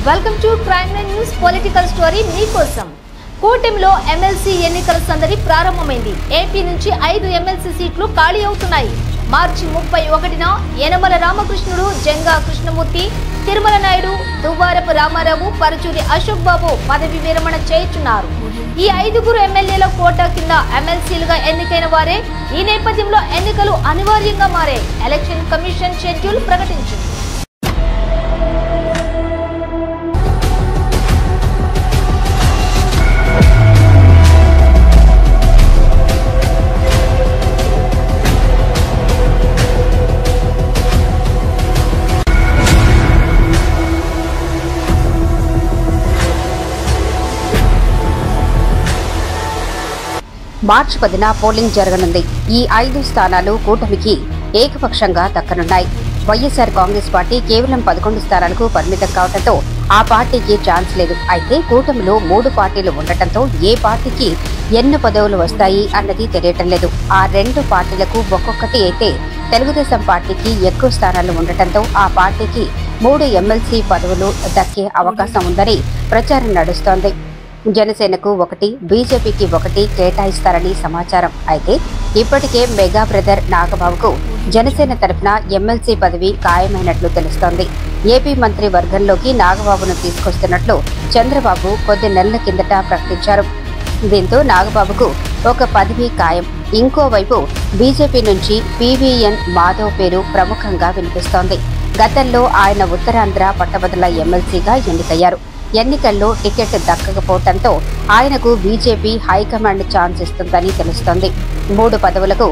Welcome to prime news political story మీకోసం. కూటమిలో MLC ఎన్నికల సందడి ప్రారంభమైంది. ఏపీ నుంచి 5 ఎమ్మెల్సీ సీట్లు ఖాళీ అవుతున్నాయి. మార్చి 31న యనమల రామకృష్ణుడు, జంగా కృష్ణమూర్తి, తిరుమల నాయుడు, దువ్వారపు రామారావు, పరుచూరి అశోక్ బాబు పదవి విరమణ చేయుచున్నారు. ఈ 5 ఎమ్మెల్యేల కోటా కింద ఎమ్మెల్సీలుగా ఎన్నికైన వారే. ఈ నేపథ్యంలో ఎన్నికలు అనివార్యంగా మారాయి. ఎలక్షన్ కమిషన్ షెడ్యూల్ ప్రకటించింది. మార్చి 10న పోలింగ్ జరగనుంది. ఈ 5 స్థానాలు కూటమికి ఏకపక్షంగా దక్కనున్నాయి. వైఎస్ఆర్ కాంగ్రెస్ పార్టీ కేవలం 11 స్థానాలకు పరిమితం కావడంతో ఆ పార్టీకి ఛాన్స్ లేదు. అయితే కూటమిలో 3 పార్టీలు ఉండటంతో ఏ పార్టీకి ఎన్ని పదవులు వస్తాయి అన్నది తెలియటం లేదు. ఆ 2 పార్టీలకు ఒక్కొక్కటి అయితే తెలుగుదేశం పార్టీకి ఎక్కువ స్థానాలు ఉండటంతో ఆ పార్టీకి 3 ఎమ్మెల్సీ పదవులు దక్కే అవకాశం ఉందని ప్రచారం నడుస్తోంది. జనసేనకు 1, బీజేపీకి 1 కేటాయిస్తారని సమాచారం. అయితే ఇప్పటికే మెగా బ్రదర్ నాగబాబుకు జనసేన తరఫున ఎమ్మెల్సీ పదవి ఖాయమైనట్లు తెలుస్తోంది. ఏపీ మంత్రి వర్గంలోకి నాగబాబును తీసుకొస్తున్నట్లు చంద్రబాబు కొద్ది నెలల కిందట ప్రకటించారు. దీంతో నాగబాబుకు ఒక పదవి ఖాయం. ఇంకోవైపు బీజేపీ నుంచి పీవీఎన్ మాధవ్ పేరు ప్రముఖంగా వినిపిస్తోంది. గతంలో ఆయన ఉత్తరాంధ్ర పట్టభద్రుల ఎమ్మెల్సీగా ఎన్నికయ్యారు. ఎన్నికల్లో టికెట్ దక్కకపోవడంతో ఆయనకు బీజేపీ హైకమాండ్ ఛాన్స్ ఇస్తుందని తెలుస్తోంది. 3 పదవులకు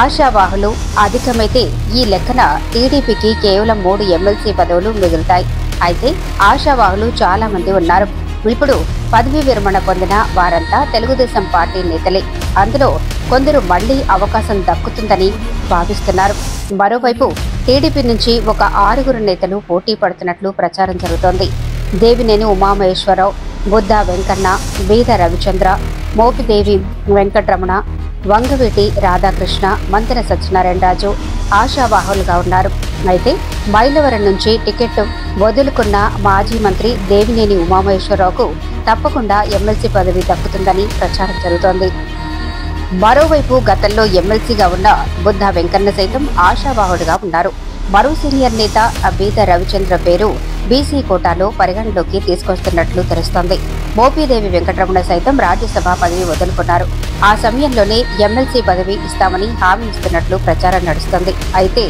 ఆశావాహులు అధికమైతే ఈ లెక్కన టీడీపీకి కేవలం 3 ఎమ్మెల్సీ పదవులు మిగులుతాయి. అయితే ఆశావాహులు చాలా మంది ఉన్నారు. ఇప్పుడు పదవి విరమణ పొందిన వారంతా తెలుగుదేశం పార్టీ నేతలే. అందులో కొందరు మళ్లీ అవకాశం దక్కుతుందని భావిస్తున్నారు. మరోవైపు టీడీపీ నుంచి ఒక 6 నేతలు పోటీ పడుతున్నట్లు ప్రచారం జరుగుతోంది. దేవినేని ఉమామహేశ్వరరావు, బుద్ధా వెంకన్న, బీద రవిచంద్ర, మోపిదేవి వెంకటరమణ, వంగవీటి రాధాకృష్ణ, మంతెన సత్యనారాయణరాజు ఆశావాహులుగా ఉన్నారు. అయితే మైలవరం నుంచి టికెట్ వదులుకున్న మాజీ మంత్రి దేవినేని ఉమామహేశ్వరరావుకు తప్పకుండా ఎమ్మెల్సీ పదవి దక్కుతుందని ప్రచారం జరుగుతోంది. మరోవైపు గతంలో ఎమ్మెల్సీగా ఉన్న బుద్ధా వెంకన్న సైతం ఆశావాహుడుగా ఉన్నారు. మరో సీనియర్ నేత బీద రవిచంద్ర పేరు బీసీ కోటాలో పరిగణలోకి తీసుకొస్తున్నట్లు తెలుస్తోంది. మోపిదేవి వెంకటరమణ సైతం రాజ్యసభ పదవి వదులుకున్నారు. ఆ సమయంలోనే ఎమ్మెల్సీ పదవి ఇస్తామని హామీ ఇస్తున్నట్లు ప్రచారం నడుస్తోంది. అయితే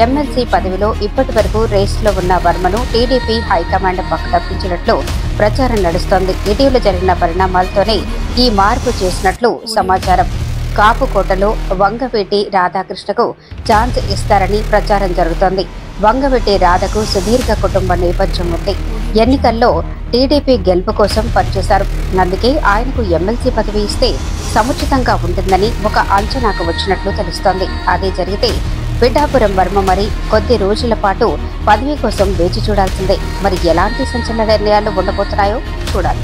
ఎమ్మెల్సీ పదవిలో ఇప్పటి వరకు రేసులో ఉన్న వర్మను టీడీపీ హైకమాండ్ పక్కతప్పించినట్లు ప్రచారం నడుస్తోంది. ఇటీవల జరిగిన పరిణామాలతోనే ఈ మార్పు చేసినట్లు సమాచారం. కాపుకోటలో వంగవీటి రాధాకృష్ణకు ఛాన్స్ ఇస్తారని ప్రచారం జరుగుతోంది. వంగవీటి రాధకు సుదీర్ఘ కుటుంబ నేపథ్యం ఉంది. ఎన్నికల్లో టీడీపీ గెలుపు కోసం పనిచేశారు. అందుకే ఆయనకు ఎమ్మెల్సీ పదవి ఇస్తే సముచితంగా ఉంటుందని ఒక అంచనాకు వచ్చినట్లు తెలుస్తోంది. అదే జరిగితే పిఠాపురం వర్మ మరి కొద్ది రోజుల పాటు పదవి కోసం వేచి చూడాల్సిందే. మరి ఎలాంటి సంచలన నిర్ణయాలు ఉండబోతున్నాయో చూడాలి.